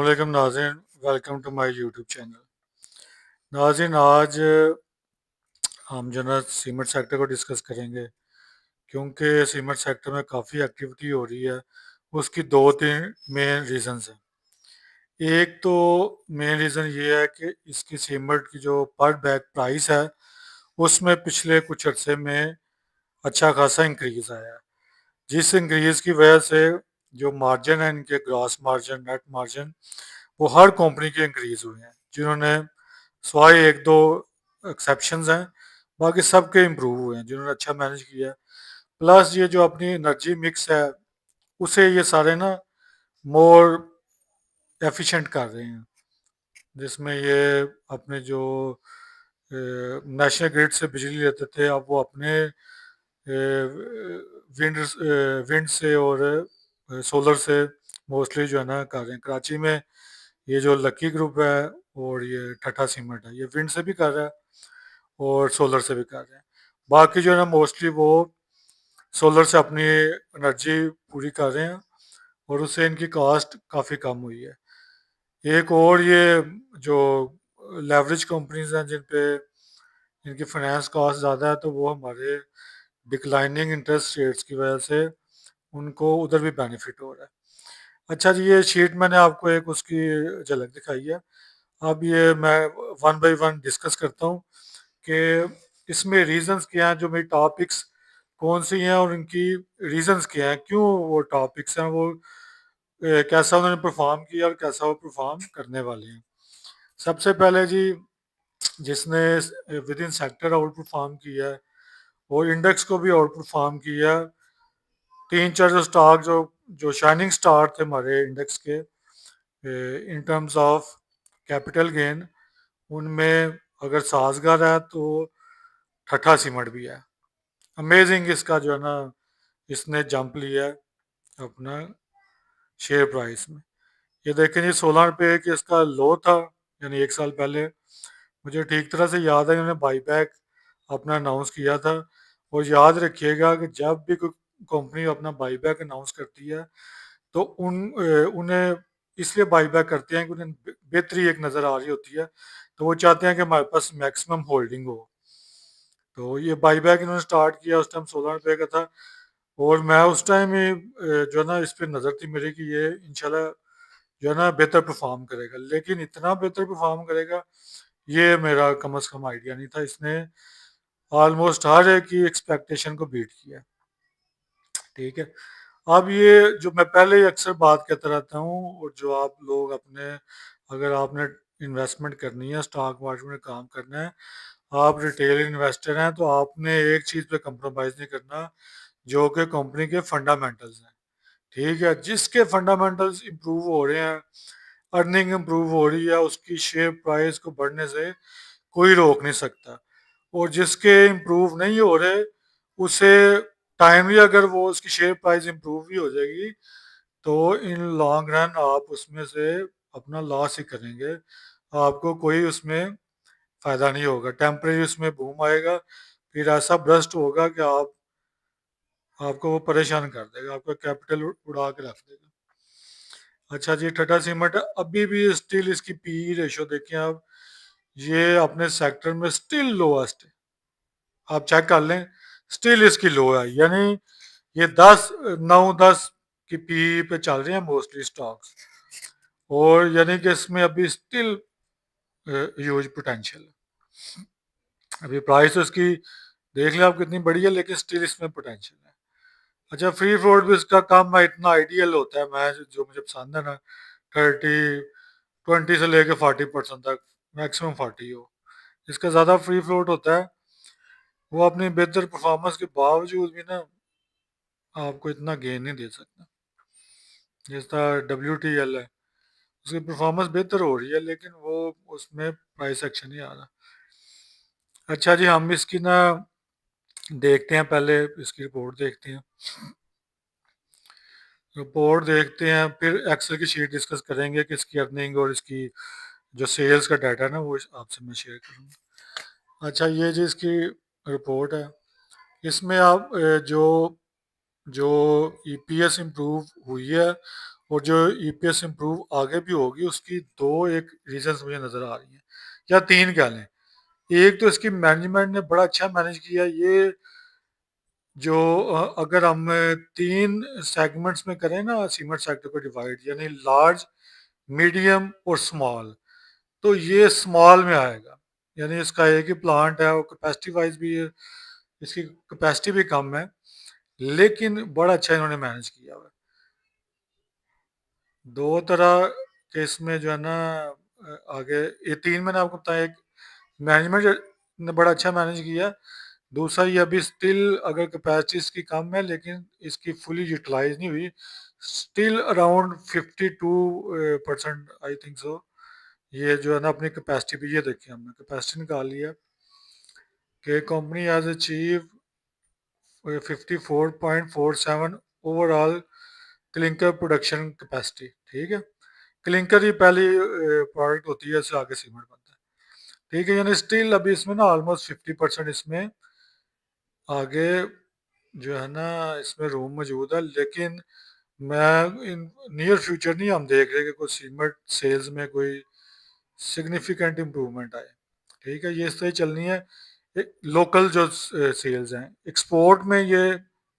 अस्सलामुअलैकुम नाज़रीन, welcome to my YouTube channel. नाज़रीन, आज हम जो ना सीमेंट सेक्टर को डिस्कस करेंगे, क्योंकि सीमेंट सेक्टर में काफ़ी एक्टिविटी हो रही है। उसकी दो तीन मेन रीज़न्स हैं। एक तो मेन रीज़न ये है कि इसकी सीमेंट की जो पर बैग प्राइस है, उसमें पिछले कुछ अर्से में अच्छा खासा इंक्रीज़ आया है, जिस इंक्रीज़ की वजह से जो मार्जिन है, इनके ग्रॉस मार्जिन, नेट मार्जिन, वो हर कंपनी के इंक्रीज़ हुए हैं। जिन्होंने स्वाई एक दो एक्सेप्शंस हैं, बाकी सबके इम्प्रूव हुए हैं जिन्होंने अच्छा मैनेज किया है। प्लस ये जो अपनी एनर्जी मिक्स है, उसे ये सारे ना मोर एफिशिएंट कर रहे हैं, जिसमें ये अपने जो नेशनल ग्रिड से बिजली लेते थे, अब वो अपने विंड विंड से और सोलर से मोस्टली जो है ना कर रहे हैं। कराची में ये जो लकी ग्रुप है और ये टाटा सीमेंट है, ये विंड से भी कर रहा है और सोलर से भी कर रहे हैं। बाकी जो है ना मोस्टली वो सोलर से अपनी एनर्जी पूरी कर रहे हैं और उससे इनकी कॉस्ट काफ़ी कम हुई है। एक और ये जो लेवरेज कंपनीज हैं जिन पे इनकी फाइनेंस कॉस्ट ज़्यादा है, तो वो हमारे डिक्लाइनिंग इंटरेस्ट रेट्स की वजह से उनको उधर भी बेनिफिट हो रहा है। अच्छा जी, ये शीट मैंने आपको एक उसकी झलक दिखाई है। अब ये मैं वन बाय वन डिस्कस करता हूँ कि इसमें रीजंस क्या हैं, जो मेरी टॉपिक्स कौन सी हैं और इनकी रीजंस क्या हैं, क्यों वो टॉपिक्स हैं, वो कैसा उन्होंने परफॉर्म किया और कैसा वो परफॉर्म करने वाले हैं। सबसे पहले जी, जिसने with in sector out perform किया है और इंडेक्स को भी आउट परफॉर्म किया है, तीन चार जो स्टॉक जो जो शाइनिंग स्टार थे हमारे इंडेक्स के in terms of capital gain, उनमें अगर साजगार है तो ठट्ठा सीमेंट भी है। अमेजिंग इसका जो है ना, इसने जंप लिया है अपना शेयर प्राइस में। ये देखें जी, 16 रुपये की इसका लो था, यानी एक साल पहले। मुझे ठीक तरह से याद है, इन्होंने बाईबैक अपना अनाउंस किया था। और याद रखिएगा कि जब भी कोई कंपनी अपना बाईबैक अनाउंस करती है, तो उन्हें इसलिए बाईबैक करते हैं कि उन्हें बेहतरी एक नज़र आ रही होती है, तो वो चाहते हैं कि हमारे पास मैक्सिमम होल्डिंग हो। तो ये बाईबैक इन्होंने स्टार्ट किया, उस टाइम 16 रुपये का था। और मैं उस टाइम ही जो है ना, इस पर नज़र थी मेरी कि ये इंशाल्लाह जो है ना बेहतर परफॉर्म करेगा, लेकिन इतना बेहतर परफॉर्म करेगा ये मेरा कम अज़ कम आइडिया नहीं था। इसने ऑलमोस्ट हर एक की एक्सपेक्टेशन को बीट किया। ठीक है। अब ये जो मैं पहले ही अक्सर बात करता रहता हूँ, और जो आप लोग अपने, अगर आपने इन्वेस्टमेंट करनी है, स्टॉक मार्केट में काम करना है, आप रिटेल इन्वेस्टर हैं, तो आपने एक चीज़ पे कंप्रोमाइज़ नहीं करना, जो कि कंपनी के फंडामेंटल्स हैं। ठीक है। जिसके फंडामेंटल्स इंप्रूव हो रहे हैं, अर्निंग इंप्रूव हो रही है, उसकी शेयर प्राइस को बढ़ने से कोई रोक नहीं सकता। और जिसके इम्प्रूव नहीं हो रहे, उसे टाइमली अगर वो उसकी शेयर प्राइस इम्प्रूव भी हो जाएगी, तो इन लॉन्ग रन आप उसमें से अपना लॉस ही करेंगे। आपको कोई उसमें फ़ायदा नहीं होगा। टेम्परेरी उसमें बूम आएगा, फिर ऐसा ब्रस्ट होगा कि आपको वो परेशान कर देगा, आपका कैपिटल उड़ा के रख देगा। अच्छा जी, टाटा सीमेंट अभी भी स्टिल इसकी पी रेशो देखें आप, ये अपने सेक्टर में स्टिल लोएस्ट है। आप चेक कर लें, स्टिल इसकी लो है, यानी ये 10 9 10 की पी पे चल रहे हैं मोस्टली स्टॉक्स। और यानी कि इसमें अभी स्टिल ह्यूज पोटेंशियल है। अभी प्राइस इसकी देख लें आप कितनी बड़ी है, लेकिन स्टिल इसमें पोटेंशियल है। अच्छा, फ्री फ्लोट भी इसका कम है, इतना आइडियल होता है। मैं जो मुझे पसंद है ना, 20 से लेके 40% तक, मैक्सिमम 40 हो। इसका ज़्यादा फ्री फ्लोट होता है, वो अपनी बेहतर परफॉर्मेंस के बावजूद भी ना आपको इतना गेन नहीं दे सकता। जैसा WTL है, उसकी परफॉर्मेंस बेहतर हो रही है, लेकिन वो उसमें प्राइस एक्शन नहीं आ रहा। अच्छा जी, हम इसकी ना देखते हैं, पहले इसकी रिपोर्ट देखते हैं। रिपोर्ट देखते हैं, फिर एक्सेल की शीट डिस्कस करेंगे कि इसकी अर्निंग और इसकी जो सेल्स का डाटा है ना, वो आपसे मैं शेयर करूँगा। अच्छा, ये जो इसकी रिपोर्ट है, इसमें आप जो जो EPS इम्प्रूव हुई है, और जो ईपीएस इम्प्रूव आगे भी होगी उसकी दो एक रीजंस मुझे नज़र आ रही हैं, या तीन कह लें। एक तो इसकी मैनेजमेंट ने बड़ा अच्छा मैनेज किया। ये जो अगर हम तीन सेगमेंट्स में करें ना सीमेंट सेक्टर को डिवाइड, यानी लार्ज, मीडियम और स्मॉल, तो ये स्मॉल में आएगा। यानी इसका एक ही प्लांट है और कैपेसिटी वाइज भी इसकी कैपेसिटी भी कम है, लेकिन बड़ा अच्छा इन्होंने मैनेज किया हुआ है। दो तरह के इसमें जो है ना आगे ये तीन मैंने आपको बताया। एक मैनेजमेंट ने बड़ा अच्छा मैनेज किया। दूसरा ये अभी स्टिल अगर कैपेसिटी इसकी कम है लेकिन इसकी फुली यूटिलाइज नहीं हुई, still around 52% I think so. ये जो है ना अपनी कैपेसिटी भी, ये देखिए हमने कैपेसिटी निकाल लिया कि company has achieve 54.47 overall clinker production capacity. ठीक है, क्लिंकर ही पहली प्रोडक्ट होती है, इससे आगे सीमेंट बनता है। ठीक है, यानी स्टिल अभी इसमें ना ऑलमोस्ट 50% इसमें आगे जो है ना इसमें रूम मौजूद है। लेकिन मैं इन नियर फ्यूचर नहीं हम देख रहे कि कोई सीमेंट सेल्स में कोई सिग्निफिकेंट इम्प्रूवमेंट आए। ठीक है, ये इस तरह ही चलनी है। लोकल जो सेल्स हैं, एक्सपोर्ट में ये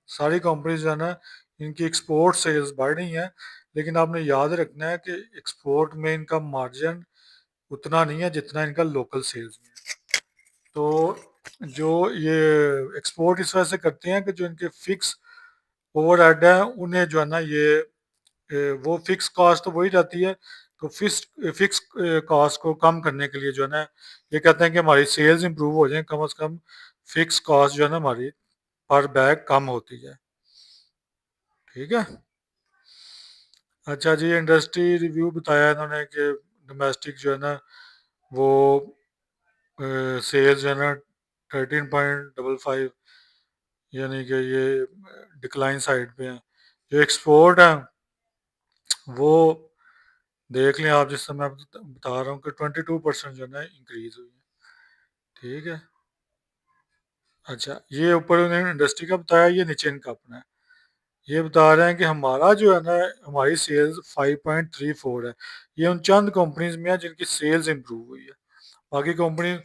सारी कंपनीज जो है ना इनकी एक्सपोर्ट सेल्स बढ़ रही हैं, लेकिन आपने याद रखना है कि एक्सपोर्ट में इनका मार्जिन उतना नहीं है जितना इनका लोकल सेल्स में है। तो जो ये एक्सपोर्ट इस वजह से करते हैं कि जो इनके फिक्स ओवरहेड है उन्हें जो है ना ये वो फिक्स कॉस्ट तो वही रहती है। तो फिक्स फिक्स कॉस्ट को कम करने के लिए जो है ना ये कहते हैं कि हमारी सेल्स इंप्रूव हो जाए, कम से कम फिक्स कॉस्ट जो है ना हमारी पर बैग कम होती जाए। ठीक है। अच्छा जी, इंडस्ट्री रिव्यू बताया इन्होंने कि डोमेस्टिक जो है ना वो सेल्स जो है ना 13.55, यानी कि ये डिक्लाइन साइड पे है। जो एक्सपोर्ट है वो देख लें आप, जिस समय बता रहा हूँ कि 22% जो है ना इंक्रीज हुई है। ठीक है। अच्छा, ये ऊपर उन्होंने इंडस्ट्री का बताया, ये नीचे इनका अपना है। ये बता रहे हैं कि हमारा जो है ना हमारी सेल्स 5.34 है। ये उन चंद कंपनीज में है जिनकी सेल्स इंप्रूव हुई है। बाकी कंपनी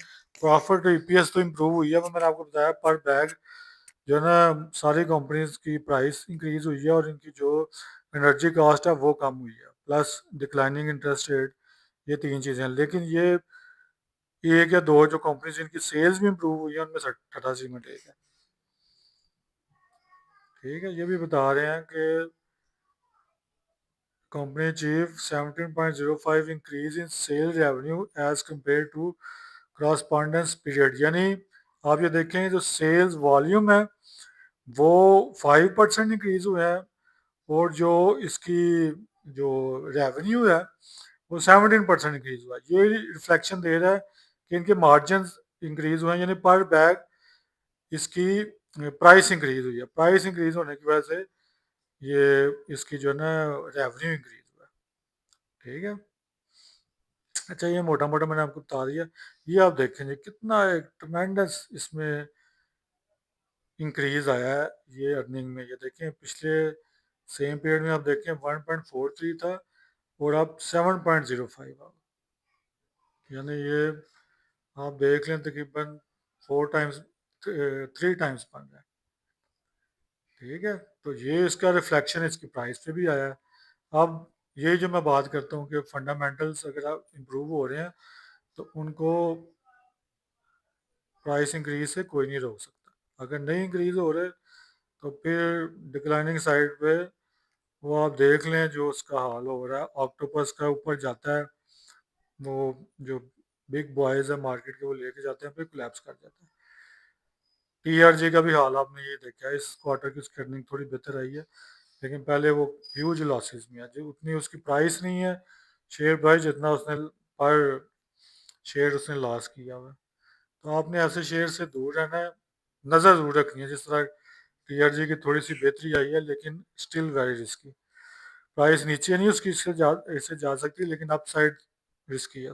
प्रॉफिट ईपीएस तो इंप्रूव हुई है, पर मैंने आपको बताया पर बैग जो है ना सारी कंपनीज की प्राइस इंक्रीज हुई है और इनकी जो एनर्जी कॉस्ट है वो कम हुई है, प्लस डिक्लाइनिंग इंटरेस्ट रेट। ये तीन चीज़ें हैं। लेकिन ये एक या दो जो कंपनीज जिनकी सेल्स भी इंप्रूव हुई है उनमें टाटा सीमेंट एक है। ठीक है, ये भी बता रहे हैं कि company achieve 17.05 increase in sale revenue as compare to correspondence period. यानी आप ये देखें जो सेल्स वॉल्यूम है वो 5% इंक्रीज हुआ है, और जो इसकी जो रेवेन्यू है वो 17% इंक्रीज हुआ है। ये रिफ्लेक्शन दे रहा है कि इनके मार्जिन इंक्रीज हुए हैं, यानी पर बैग इसकी प्राइस इंक्रीज हुई है। प्राइस इंक्रीज होने की वजह से ये इसकी जो है ना रेवेन्यू इंक्रीज हुआ है। ठीक है। अच्छा, ये मोटा मोटा मैंने आपको बता दिया। ये आप देखेंगे कितना एक ट्रमेंडस इसमें इंक्रीज आया है ये अर्निंग में। ये देखें पिछले सेम पीरियड में आप देखें 1.43 था और अब 7.05 आ, यानी ये आप देख लें तकरीबन 4 टाइम्स 3 टाइम्स बन रहा है। ठीक है, तो ये इसका रिफ्लेक्शन इसकी प्राइस पे भी आया है। अब ये जो मैं बात करता हूँ कि फंडामेंटल्स अगर आप इम्प्रूव हो रहे हैं तो उनको प्राइस इंक्रीज से कोई नहीं रोक सकता। अगर नहीं इंक्रीज हो रहे तो फिर डिक्लाइनिंग साइड पे वो आप देख लें जो उसका हाल हो रहा है। ऑक्टोपस का ऊपर जाता है, वो जो बिग बॉयज है मार्केट के वो लेके जाते हैं, फिर कोलैप्स कर जाता है। टीआरजी का भी हाल आपने ये देखा है, इस क्वार्टर की उसकी अर्निंग थोड़ी बेहतर आई है, लेकिन पहले वो ह्यूज लॉसेस में है। जो उतनी उसकी प्राइस नहीं है शेयर प्राइस जितना उसने पर शेयर उसने लॉस किया हुआ है। तो आपने ऐसे शेयर से दूर रहना है, नज़र जरूर रखनी है। जिस तरह टीआरजी की थोड़ी सी बेहतरी आई है लेकिन स्टिल वेरी रिस्की। प्राइस नीचे नहीं उसकी इससे जा सकती, लेकिन अप साइड रिस्की है।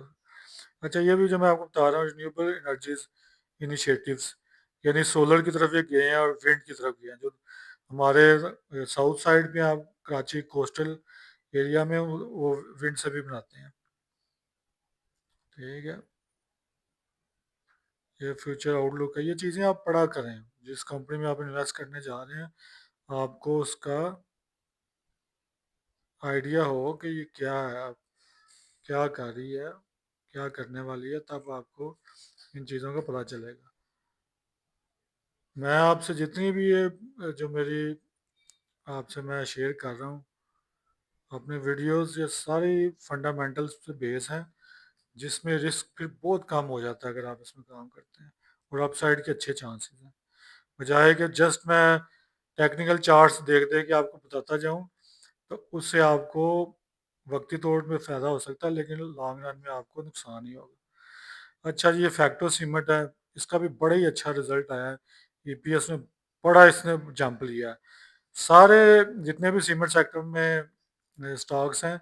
अच्छा, ये भी जो मैं आपको बता रहा हूँ रिन्यूएबल एनर्जीज इनिशिएटिव्स, यानी सोलर की तरफ ये गए हैं और विंड की तरफ गए हैं। जो हमारे साउथ साइड में आप कराची कोस्टल एरिया में वो विंड से भी बनाते हैं। ठीक है, ये फ्यूचर आउटलुक है, ये चीज़ें आप पढ़ा करें। जिस कंपनी में आप इन्वेस्ट करने जा रहे हैं आपको उसका आइडिया हो कि ये क्या है, आप क्या कर रही है, क्या करने वाली है, तब आपको इन चीज़ों का पता चलेगा। मैं आपसे जितनी भी ये जो मेरी आपसे मैं शेयर कर रहा हूँ अपने वीडियोस, ये सारी फंडामेंटल्स पे बेस हैं, जिसमें रिस्क फिर बहुत कम हो जाता है अगर आप इसमें काम करते हैं, और अपसाइड के अच्छे चांसेस हैं। बजाय कि जस्ट मैं टेक्निकल चार्ट्स देख देख के आपको बताता जाऊं, तो उससे आपको वक्ती तौर पे फ़ायदा हो सकता है, लेकिन लॉन्ग रन में आपको नुकसान ही होगा। अच्छा जी, ये फैक्टो सीमेंट है, इसका भी बड़ा ही अच्छा रिजल्ट आया है। ईपीएस में बड़ा इसने जंप लिया है। सारे जितने भी सीमेंट सेक्टर में स्टॉक्स हैं,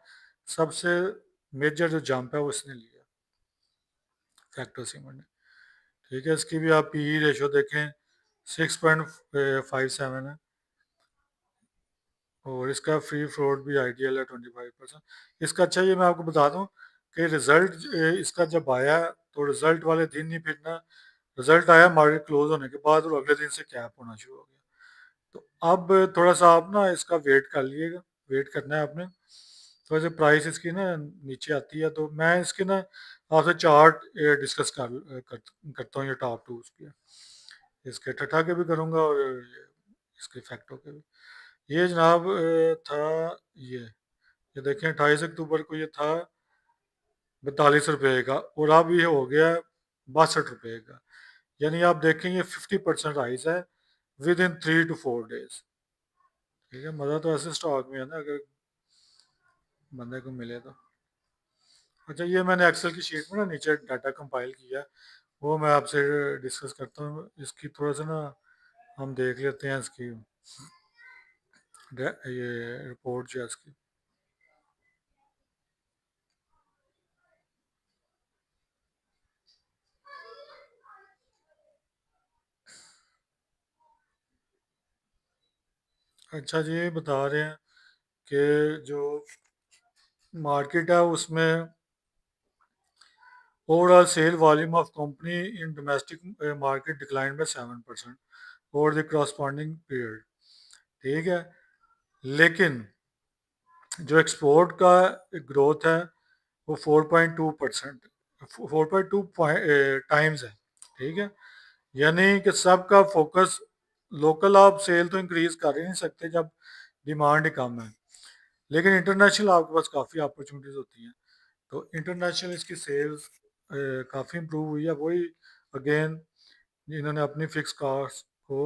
सबसे मेजर जो जंप है वो इसने लिया, फैक्टो सीमेंट ने। ठीक है, इसकी भी आप पीई रेशो देखें, 6.57 है, और इसका फ्री फ्लोट भी आइडियल है 25%। इसका अच्छा, ये मैं आपको बता दूं कि रिजल्ट इसका जब आया तो रिजल्ट वाले दिन ही फिर ना, रिजल्ट आया मार्केट क्लोज होने के बाद और अगले दिन से कैप होना शुरू हो गया। तो अब थोड़ा सा आप ना इसका वेट कर लीजिएगा, वेट करना है आपने। थोड़ा सा प्राइस इसकी ना नीचे आती है तो मैं इसके ना आपसे चार्ट डिस्कस करता हूँ, ये टॉप टू उसके, इसके ठट्ठा के भी करूँगा और इसके फैक्टो के भी। ये जनाब था, ये देखें 28 अक्टूबर को ये था 42 रुपये का, और अब ये हो गया 62 रुपये का। यानी आप देखेंगे 50% राइस है विद इन 3 to 4 डेज। ठीक है, मज़ा तो ऐसे स्टॉक में है ना, अगर बंदे को मिले तो। अच्छा, ये मैंने एक्सेल की शीट में ना नीचे डाटा कंपाइल किया है, वो मैं आपसे डिस्कस करता हूँ। इसकी थोड़ा सा ना हम देख लेते हैं इसकी ये रिपोर्ट जो है इसकी। अच्छा जी, बता रहे हैं कि जो मार्केट है उसमें overall sale volume of company in domestic market decline by 7% over the corresponding period. ठीक है, लेकिन जो एक्सपोर्ट का ग्रोथ है वो 4.2%, 4.2 टाइम्स है। ठीक है, यानी कि सबका फोकस, लोकल आप सेल तो इंक्रीज कर ही नहीं सकते जब डिमांड ही कम है, लेकिन इंटरनेशनल आपके पास काफ़ी अपॉर्चुनिटीज़ होती हैं। तो इंटरनेशनल इसकी सेल्स काफ़ी इम्प्रूव हुई है। वही अगेन इन्होंने अपनी फिक्स कॉस्ट को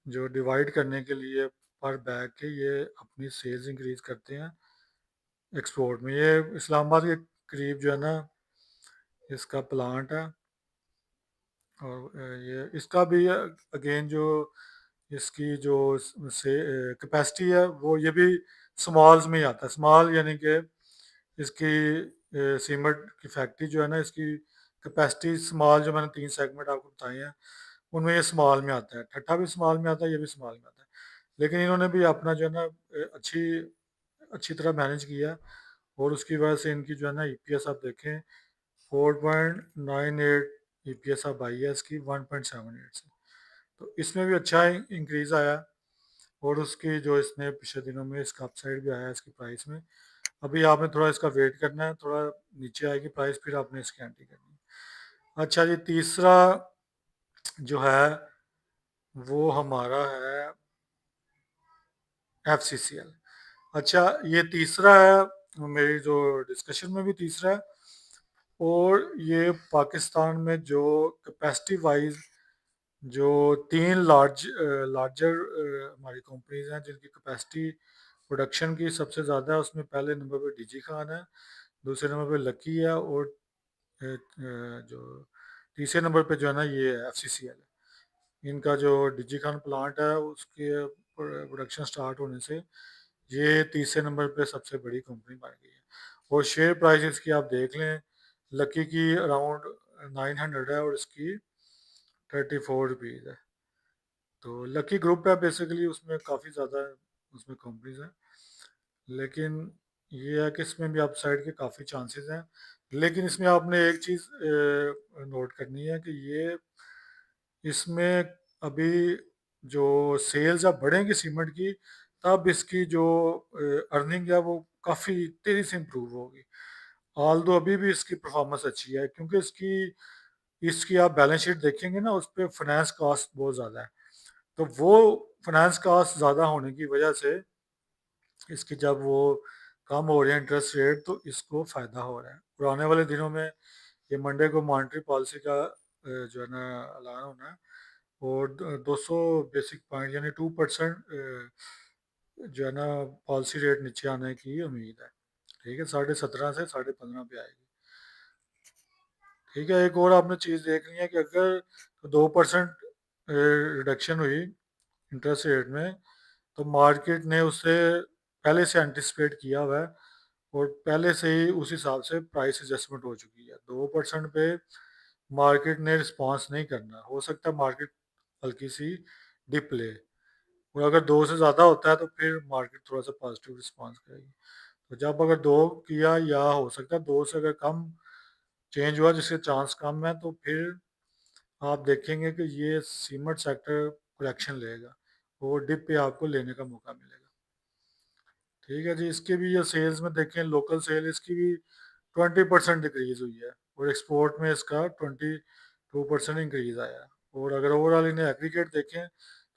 जो डिवाइड करने के लिए पर बैग के ये अपनी सेल्स इंक्रीज करते हैं एक्सपोर्ट में। ये इस्लामाबाद के करीब जो है ना इसका प्लांट है, और ये इसका भी अगेन जो इसकी जो से कैपेसिटी है वो ये भी स्मॉल्स में ही आता है। स्मॉल यानी कि इसकी सीमेंट की फैक्ट्री जो है ना, इसकी कैपेसिटी स्मॉल, जो मैंने 3 सेगमेंट आपको बताए हैं उनमें ये स्मॉल में आता है। ठट्ठा भी स्मॉल में आता है, ये भी स्मॉल में आता है। लेकिन इन्होंने भी अपना जो है ना अच्छी अच्छी तरह मैनेज किया, और उसकी वजह से इनकी जो है ना ईपीएस आप देखें 4.98 ईपीएस अब आई है इसकी 1.78 से। तो इसमें भी अच्छा इंक्रीज आया, और उसकी जो इसने पिछले दिनों में इसका अपसाइड भी आया इसकी प्राइस में। अभी आपने थोड़ा इसका वेट करना है, थोड़ा नीचे आएगी प्राइस फिर आपने इसकी एंट्री करनी है। अच्छा जी, तीसरा जो है वो हमारा है एफ सी सी एल। अच्छा, ये तीसरा है मेरी जो डिस्कशन में भी तीसरा है, और ये पाकिस्तान में जो कैपेसिटी वाइज जो 3 लार्जर हमारी कंपनीज हैं जिनकी कैपेसिटी प्रोडक्शन की सबसे ज़्यादा है, उसमें पहले नंबर पे डीजी खान है, दूसरे नंबर पे लकी है, और जो तीसरे नंबर पे जो है ना ये एफ सी सी एल है। इनका जो डीजी खान प्लांट है उसके प्रोडक्शन स्टार्ट होने से ये तीसरे नंबर पे सबसे बड़ी कंपनी बन गई है। और शेयर प्राइस इसकी आप देख लें, लकी की अराउंड 900 है और इसकी 34 रुपीज़ है। तो लकी ग्रुप है बेसिकली, उसमें काफ़ी ज़्यादा उसमें कंपनीज हैं। लेकिन ये है कि इसमें भी अपसाइड के काफ़ी चांसेस हैं। लेकिन इसमें आपने एक चीज़ नोट करनी है कि ये इसमें अभी जो सेल्स अब बढ़ेंगी सीमेंट की, तब इसकी जो अर्निंग है वो काफ़ी तेज़ी से इम्प्रूव होगी। ऑल दो अभी भी इसकी परफॉर्मेंस अच्छी है, क्योंकि इसकी इसकी आप बैलेंस शीट देखेंगे ना, उस पर फाइनेंस कॉस्ट बहुत ज़्यादा है। तो वो फाइनेंस कॉस्ट ज़्यादा होने की वजह से इसकी जब वो कम हो रही है इंटरेस्ट रेट, तो इसको फ़ायदा हो रहा है। और आने वाले दिनों में ये मंडे को मॉनेटरी पॉलिसी का जो है ना ऐलान होना है, और 200 बेसिक पॉइंट यानी 2% जो है ना पॉलिसी रेट नीचे आने की उम्मीद है। ठीक है, 17.5 से 15.5 पे आएगी। ठीक है, एक और आपने चीज़ देखनी है कि अगर 2% रिडक्शन हुई इंटरेस्ट रेट में, तो मार्केट ने उससे पहले से एंटिसिपेट किया हुआ है, और पहले से ही उस हिसाब से प्राइस एडजस्टमेंट हो चुकी है। 2% पे मार्केट ने रिस्पांस नहीं करना, हो सकता है मार्केट हल्की सी डिप ले, और अगर 2 से ज़्यादा होता है तो फिर मार्केट थोड़ा सा पॉजिटिव रिस्पांस करेगी। तो जब अगर 2 किया, या हो सकता है 2 से अगर कम चेंज हुआ जिसके चांस कम है, तो फिर आप देखेंगे कि ये सीमेंट सेक्टर करेक्शन लेगा, और डिप पे आपको लेने का मौका मिलेगा। ठीक है जी, इसके भी ये सेल्स में देखें, लोकल सेल इसकी भी 20% डिक्रीज हुई है, और एक्सपोर्ट में इसका 22% इंक्रीज आया है। और अगर ओवरऑल इन्हें एग्रीगेट देखें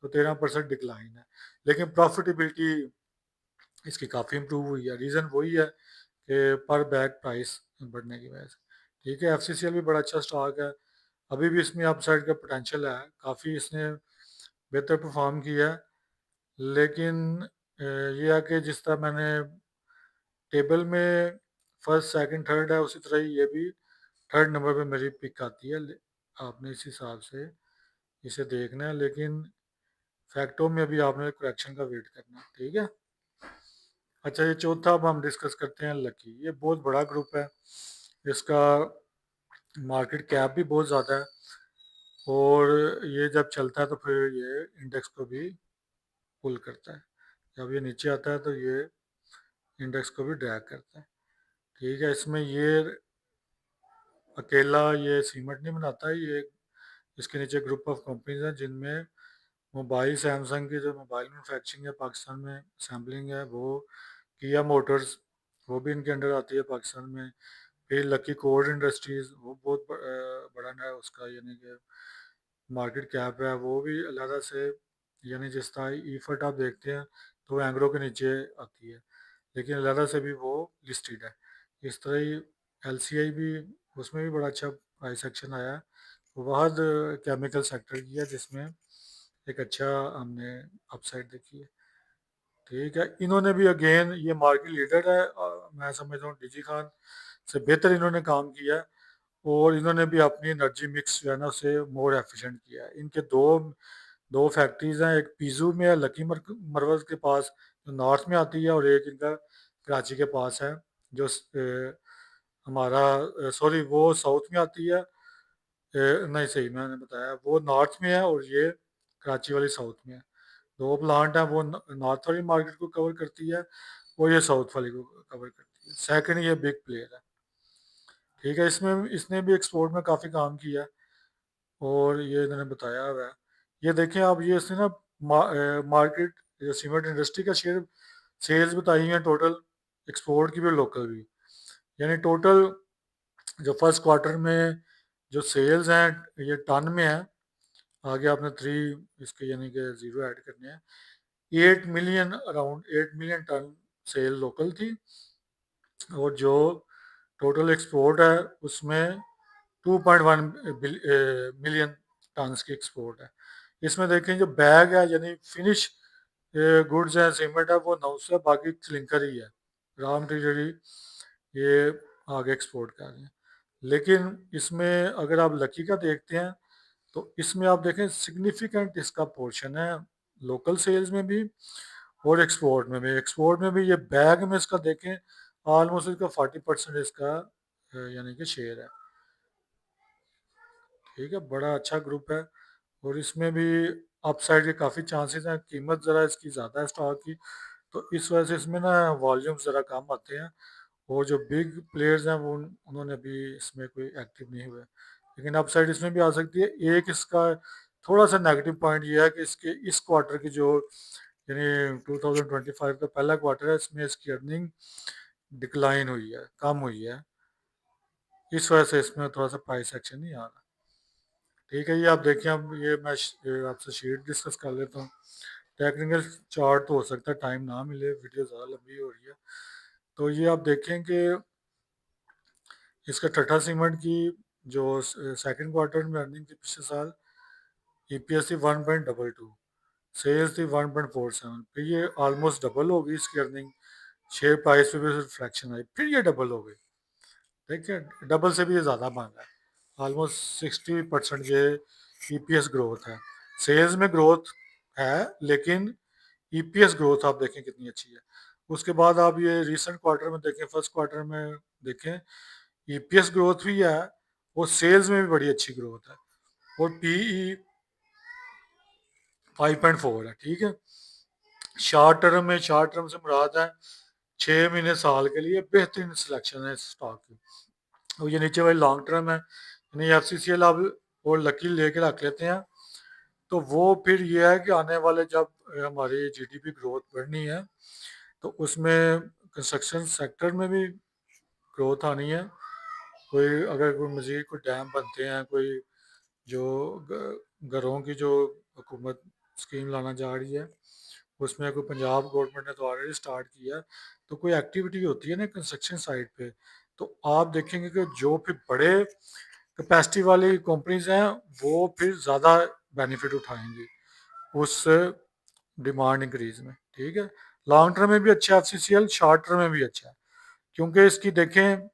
तो 13% डिक्लाइन है। लेकिन प्रॉफिटेबिलिटी इसकी काफ़ी इम्प्रूव हुई है। रीज़न वही है कि पर बैग प्राइस बढ़ने की वजह से। ठीक है, एफसीसीएल भी बड़ा अच्छा स्टॉक है, अभी भी इसमें अपसाइड का पोटेंशियल है, काफ़ी इसने बेहतर परफॉर्म किया है। लेकिन ये है कि जिस तरह मैंने टेबल में फर्स्ट सेकंड थर्ड है, उसी तरह ही ये भी थर्ड नंबर पे मेरी पिक आती है। आपने इस हिसाब से इसे देखना है, लेकिन फैक्टो में भी आपने करेक्शन का वेट करना है। ठीक है, अच्छा, ये चौथा अब हम डिस्कस करते हैं लकी। ये बहुत बड़ा ग्रुप है, इसका मार्केट कैप भी बहुत ज़्यादा है, और ये जब चलता है तो फिर ये इंडेक्स को भी पुल करता है। जब ये नीचे आता है तो ये इंडेक्स को भी ड्रैग करता है। ठीक है, इसमें ये अकेला ये सीमेंट नहीं बनाता है, ये इसके नीचे ग्रुप ऑफ कंपनीज हैं, जिनमें मोबाइल सैमसंग की जो मोबाइल मैनुफैक्चरिंग है पाकिस्तान में, सैम्पलिंग है वो, किया मोटर्स वो भी इनके अंडर आती है पाकिस्तान में। फिर लकी कोड इंडस्ट्रीज़, वो बहुत बड़ा है उसका, यानी कि मार्केट कैप है वो भी अलहदा से, यानी जिस तरह ईफट आप देखते हैं तो वो एंग्रो के नीचे आती है, लेकिन अलहदा से भी वो लिस्टेड है। इस तरह ही एलसीआई भी, उसमें भी बड़ा अच्छा प्राइस एक्शन आया है। वहद केमिकल सेक्टर की है, जिसमें एक अच्छा हमने अपसाइड देखी है। ठीक है, इन्होंने भी अगेन ये मार्केट लीडर है, और मैं समझता हूँ डीजी खान से बेहतर इन्होंने काम किया है, और इन्होंने भी अपनी एनर्जी मिक्स जो है ना उसे मोर एफिशिएंट किया है। इनके दो दो फैक्ट्रीज हैं, एक पीजू में है लकी मरवज के पास जो नॉर्थ में आती है, और एक इनका कराची के पास है जो हमारा सॉरी वो साउथ में आती है। नहीं, सही मैंने बताया, वो नॉर्थ में है और ये कराची वाली साउथ में है। दो प्लांट हैं, वो नॉर्थ वाली मार्केट को कवर करती है, और ये साउथ वाली को कवर करती है। सेकंड, ये बिग प्लेयर है। ठीक है, इसमें इसने भी एक्सपोर्ट में काफ़ी काम किया है, और ये इन्होंने बताया हुआ है। ये देखें आप, ये इसने ना मार्केट सीमेंट इंडस्ट्री का शेयर सेल्स बताई हुई है टोटल, एक्सपोर्ट की भी और लोकल भी। यानी टोटल जो फर्स्ट क्वार्टर में जो सेल्स हैं ये टन में है, आगे आपने 3 इसके यानी कि ज़ीरो ऐड करने हैं। 8 million, around 8 million ton sale local थी, और जो टोटल एक्सपोर्ट है उसमें 2.1 मिलियन टन्स की एक्सपोर्ट है। इसमें देखें जो बैग है यानी फिनिश गुड्स हैं, सीमेंट है, वो 900, बाकी क्लिंकर ही है, रॉ मटेरियल ये आगे एक्सपोर्ट कर रहे हैं। लेकिन इसमें अगर आप लकी का देखते हैं तो इसमें आप देखें सिग्निफिकेंट इसका पोर्शन है लोकल सेल्स में भी और एक्सपोर्ट में भी। एक्सपोर्ट में भी ये बैग में इसका देखें ऑलमोस्ट इसका 40% इसका यानी कि शेयर है। ठीक है, बड़ा अच्छा ग्रुप है, और इसमें भी अपसाइड के काफ़ी चांसेस हैं। कीमत ज़रा इसकी ज़्यादा है स्टॉक की, तो इस वजह से इसमें ना वॉल्यूम ज़रा कम आते हैं, और जो बिग प्लेयर्स हैं वो उन्होंने अभी इसमें कोई एक्टिव नहीं हुए। लेकिन अपसाइड इसमें भी आ सकती है। एक इसका थोड़ा सा नेगेटिव पॉइंट ये है कि इसके इस क्वार्टर की जो यानी 2025 का पहला क्वार्टर है, इसमें इसकी अर्निंग डिक्लाइन हुई है, कम हुई है। इस वजह से इसमें थोड़ा सा प्राइस एक्शन नहीं आ रहा। ठीक है, ये आप देखें। अब ये मैं आपसे शीट डिस्कस कर लेता हूँ। टेक्निकल चार्ट तो हो सकता है टाइम ना मिले, वीडियो ज़्यादा लंबी हो रही है। तो ये आप देखें कि इसका टाटा सीमेंट की जो सेकंड क्वार्टर में अर्निंग थी पिछले साल, ईपीएस थी 1.22, सेल्स थी 1.47, फिर ये ऑलमोस्ट डबल हो गई इसकी अर्निंग। शेयर प्राइस पे भी रिफ्लेक्शन आई, फिर ये डबल हो गई। ठीक है, डबल से भी ये ज़्यादा मांगा है। ऑलमोस्ट 60% ये ईपीएस ग्रोथ है। सेल्स में ग्रोथ है, लेकिन ईपीएस ग्रोथ आप देखें कितनी अच्छी है। उसके बाद आप ये रिसेंट क्वार्टर में देखें, फर्स्ट क्वार्टर में देखें, ईपीएस ग्रोथ भी है और सेल्स में भी बड़ी अच्छी ग्रोथ है, और पीई 5.4 है। ठीक है, शॉर्ट टर्म से मुराद है 6 महीने साल के लिए बेहतरीन सिलेक्शन है इस स्टॉक की। और ये नीचे वाली लॉन्ग टर्म है, यानी एफ सी सी एल आप और लकी लेके रख लेते हैं। तो वो फिर ये है कि आने वाले जब हमारी जीडीपी ग्रोथ बढ़नी है, तो उसमें कंस्ट्रक्शन सेक्टर में भी ग्रोथ आनी है। कोई अगर कोई मजीद कोई डैम बनते हैं, कोई जो घरों की जो हुकूमत स्कीम लाना जा रही है, उसमें कोई पंजाब गवर्नमेंट ने तो ऑलरेडी स्टार्ट किया है, तो कोई एक्टिविटी होती है ना कंस्ट्रक्शन साइट पे, तो आप देखेंगे कि जो फिर बड़े कैपेसिटी वाली कंपनीज हैं वो फिर ज़्यादा बेनिफिट उठाएंगी उस डिमांड इंक्रीज में। ठीक है, लॉन्ग टर्म में भी अच्छा है F C C L, short term में भी अच्छा है, क्योंकि इसकी देखें,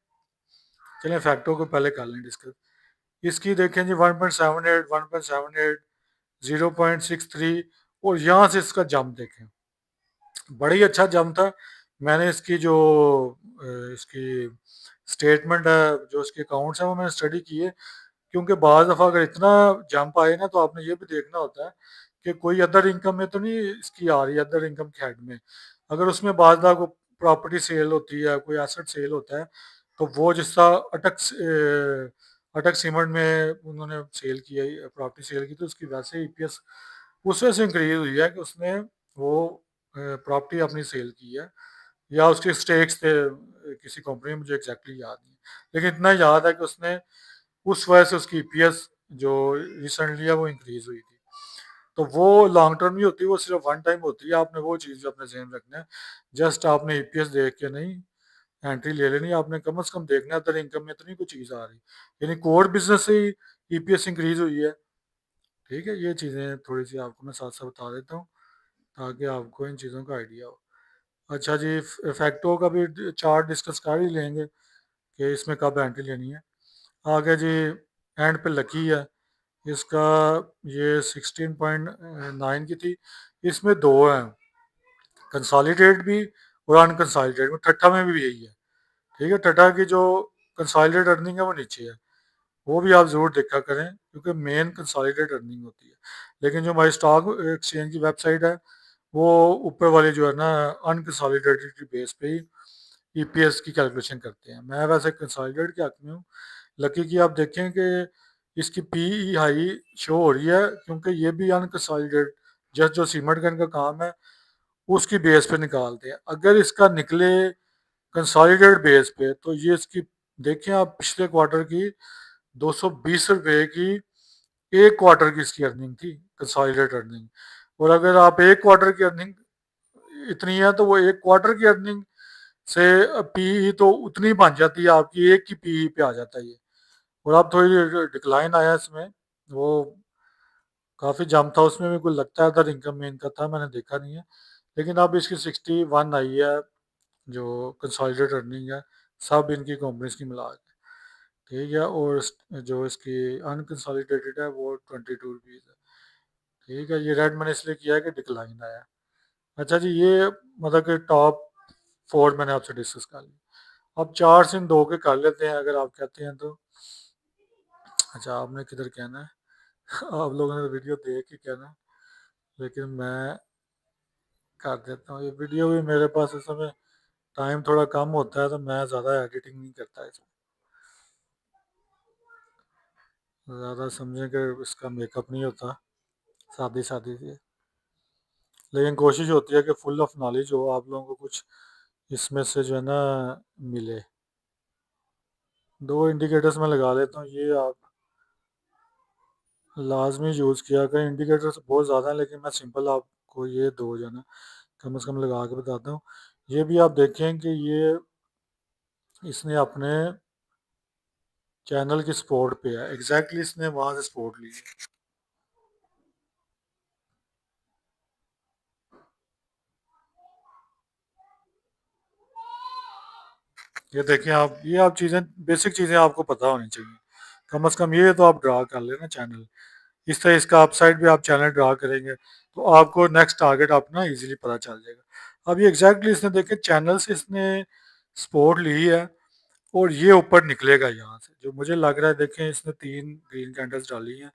चलें फैक्टों को पहले कर लें डिस्कस। इसकी देखें जी 1.78, 1.78, 0.63, और यहाँ से इसका जंप देखें, बड़ा ही अच्छा जंप था। मैंने इसकी जो इसकी स्टेटमेंट है, जो इसके अकाउंट्स हैं, वो मैंने स्टडी किए। क्योंकि बाज़ दफ़ा अगर इतना जंप आए ना, तो आपने ये भी देखना होता है कि कोई अदर इनकम में तो नहीं इसकी आ रही है, अदर इनकम के हेड में। अगर उसमें बाज़ दफ़ा को प्रॉपर्टी सेल होती है, कोई एसेट सेल होता है, तो वो जिसका अटक सीमेंट में उन्होंने सेल किया, प्रॉपर्टी सेल की, तो उसकी वैसे ईपीएस उस वजह से इंक्रीज हुई है कि उसने वो प्रॉपर्टी अपनी सेल की है, या उसके स्टेक्स थे किसी कंपनी में, मुझे एग्जैक्टली याद नहीं, लेकिन इतना याद है कि उसने उस वजह से उसकी ईपीएस जो रिसेंटली है वो इंक्रीज हुई थी। तो वो लॉन्ग टर्म नहीं होती, वो सिर्फ वन टाइम होती है। आपने वो चीज़ अपने जहन रखना है। जस्ट आपने ईपीएस देख के नहीं एंट्री ले लेनी, आपने कम से कम देखना है अदर इनकम में इतनी कोई चीज़ आ रही, यानी कोर बिजनेस से ही ईपीएस इंक्रीज हुई है। ठीक है, ये चीज़ें थोड़ी सी आपको मैं साथ साथ बता देता हूँ, ताकि आपको इन चीज़ों का आइडिया हो। अच्छा जी, फैक्टो का भी चार्ट डिस्कस कर ही लेंगे कि इसमें कब एंट्री लेनी है। आगे जी एंड पे लकी है, इसका ये 16.9 की थी। इसमें दो हैं, कंसोलिडेट भी और अनकंसोलिडेट में। ठट्ठा में भी यही है। ठीक है, ठट्ठा की जो कंसोलिडेट अर्निंग है वो नीचे है, वो भी आप ज़रूर देखा करें, क्योंकि मेन कंसोलिडेट अर्निंग होती है। लेकिन जो हमारी स्टॉक एक्सचेंज की वेबसाइट है, वो ऊपर वाली जो है ना अनकंसोलिडेटेड की बेस पे ही ईपीएस की कैलकुलेशन करते हैं। मैं वैसे कंसोलिडेट के हक में हूँ। लकी की आप देखें कि इसकी पीई हाई शो हो रही है, क्योंकि ये भी अनकंसोलिडेट जस्ट जो सीमेंट का इनका काम है उसकी बेस पे निकालते हैं। अगर इसका निकले कंसोलिडेट बेस पे, तो ये इसकी देखें आप पिछले क्वार्टर की 220 रुपये की एक क्वार्टर की इसकी अर्निंग थी, कंसोलिडेट अर्निंग। और अगर आप एक क्वार्टर की अर्निंग इतनी है, तो वो एक क्वार्टर की अर्निंग से पीई तो उतनी बन जाती है, आपकी एक की पीई पे आ जाता है ये। और अब थोड़ी डिक्लाइन आया इसमें, वो काफ़ी जम था, उसमें भी कुछ लगता है अदर इनकम में इनका था, मैंने देखा नहीं है। लेकिन अब इसकी 61 आई है जो कंसोलिडेट अर्निंग है, सब इनकी कंपनीज की मिला के। ठीक है, और जो इसकी अनकंसोलिडेटेड है वो 22 रुपीज़ है। ठीक है, ये रेड मैंने इसलिए किया है कि डिक्लाइन आया। अच्छा जी, ये मतलब कि टॉप 4 मैंने आपसे डिस्कस कर लिया। अब 4 से इन 2 के कर लेते हैं, अगर आप कहते हैं तो। अच्छा, आपने किधर कहना है? आप लोगों ने वीडियो देख के कहना है, लेकिन मैं कर देता हूँ। ये वीडियो भी मेरे पास इस समय टाइम थोड़ा कम होता है तो मैं ज़्यादा एडिटिंग नहीं करता इसमें। ज़्यादा समझें कि इसका मेकअप नहीं होता, सादी सादी सी, लेकिन कोशिश होती है कि फुल ऑफ नॉलेज हो, आप लोगों को कुछ इसमें से जो है ना मिले। दो इंडिकेटर्स मैं लगा लेता हूँ, ये आप लाजमी यूज़ किया करें। इंडिकेटर्स बहुत ज़्यादा हैं लेकिन मैं सिंपल आपको ये दो जो है ना कम से कम लगा के बताता हूँ। ये भी आप देखें कि ये इसने अपने चैनल की सपोर्ट पे है, एग्जैक्टली इसने वहाँ से सपोर्ट ली है। ये देखें आप, ये आप चीज़ें, बेसिक चीज़ें आपको पता होनी चाहिए, कम से कम ये तो आप ड्रा कर लेना चैनल। इस तरह इसका अपसाइड भी आप चैनल ड्रा करेंगे तो आपको नेक्स्ट टारगेट अपना इजीली पता चल जाएगा। अब ये एग्जैक्टली इसने देखे चैनल से इसने सपोर्ट ली है और ये ऊपर निकलेगा यहाँ से, जो मुझे लग रहा है देखें इसने 3 ग्रीन कैंडल्स डाली हैं,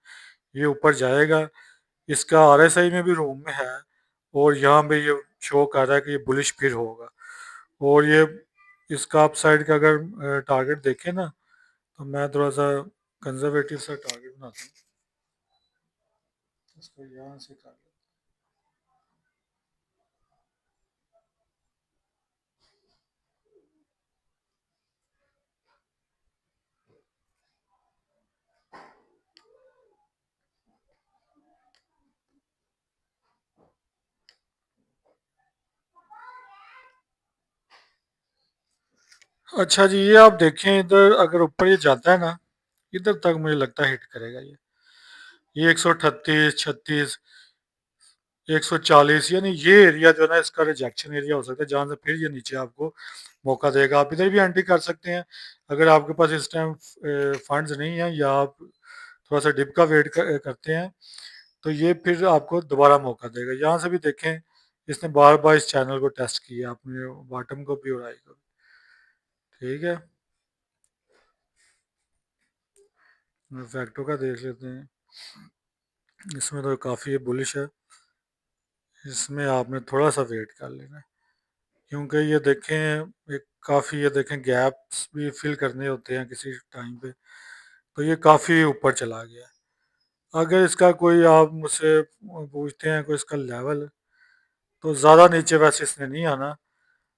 ये ऊपर जाएगा। इसका आरएसआई में भी रूम में है और यहाँ पे ये शो कर रहा है कि ये बुलिश फिर होगा। और ये इसका अपसाइड का अगर टारगेट देखें ना, तो मैं थोड़ा सा कंजर्वेटिव सा टारगेट बनाता हूँ, इसको यहाँ से कर लेते हैं। अच्छा जी, ये आप देखें इधर अगर ऊपर ये जाता है ना, इधर तक मुझे लगता है हिट करेगा ये 138 36 140, यानी ये एरिया जो है ना इसका रिजेक्शन एरिया हो सकता है, जहाँ से फिर ये नीचे आपको मौका देगा। आप इधर भी एंट्री कर सकते हैं अगर आपके पास इस टाइम फंड्स नहीं है या आप थोड़ा सा डिप का वेट करते हैं, तो ये फिर आपको दोबारा मौका देगा। यहाँ से भी देखें इसने बार बार इस चैनल को टेस्ट किया, अपने बॉटम को भी और हाई को भी। ठीक है, फैक्टो का देख लेते हैं, इसमें तो काफ़ी बुलिश है, इसमें आपने थोड़ा सा वेट कर लेना है, क्योंकि ये देखें एक काफ़ी, ये देखें गैप्स भी फिल करने होते हैं किसी टाइम पे, तो ये काफ़ी ऊपर चला गया। अगर इसका कोई आप मुझसे पूछते हैं कोई इसका लेवल, तो ज़्यादा नीचे वैसे इसने नहीं आना,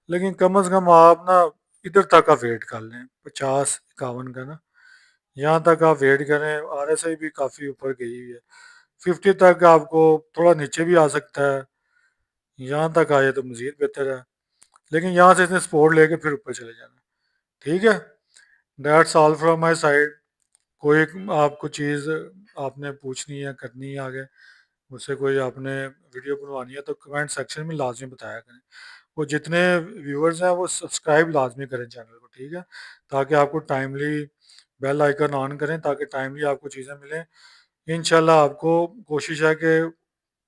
लेकिन कम से कम आप ना इधर तक का वेट कर लें, 50 51 का ना, यहाँ तक आप वेट करें। आरएसआई भी काफ़ी ऊपर गई हुई है, 50 तक आपको थोड़ा नीचे भी आ सकता है, यहाँ तक आए तो मज़ीद बेहतर है, लेकिन यहाँ से इसने सपोर्ट लेके फिर ऊपर चले जाना। ठीक है, that's all from my side. कोई आपको चीज़ आपने पूछनी है, करनी है आगे मुझसे, कोई आपने वीडियो बनवानी है, तो कमेंट सेक्शन में लाजमी बताया करें। वो जितने व्यूअर्स हैं वो सब्सक्राइब लाजमी करें चैनल को, ठीक है, ताकि आपको टाइमली बेल आइकन ऑन करें ताकि टाइमली आपको चीज़ें मिलें। इंशाल्लाह आपको कोशिश है कि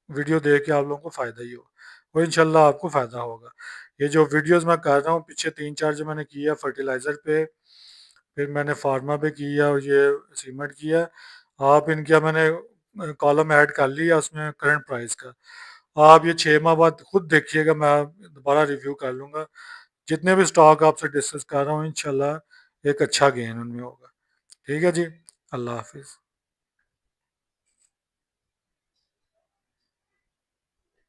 वीडियो देख के आप लोगों को फ़ायदा ही हो, और इंशाल्लाह आपको फ़ायदा होगा। ये जो वीडियोस मैं कर रहा हूँ पीछे 3 4 जो मैंने किया फर्टिलाइज़र पे, फिर मैंने फार्मा पे किया और ये सीमेंट किया, आप इनका मैंने कॉलम ऐड कर लिया उसमें करंट प्राइस का। आप ये 6 माह बाद खुद देखिएगा, मैं दोबारा रिव्यू कर लूँगा। जितने भी स्टॉक आपसे डिस्कस कर रहा हूँ इंशाल्लाह एक अच्छा गेन उनमें होगा। ठीक है जी, अल्लाह हाफिज़।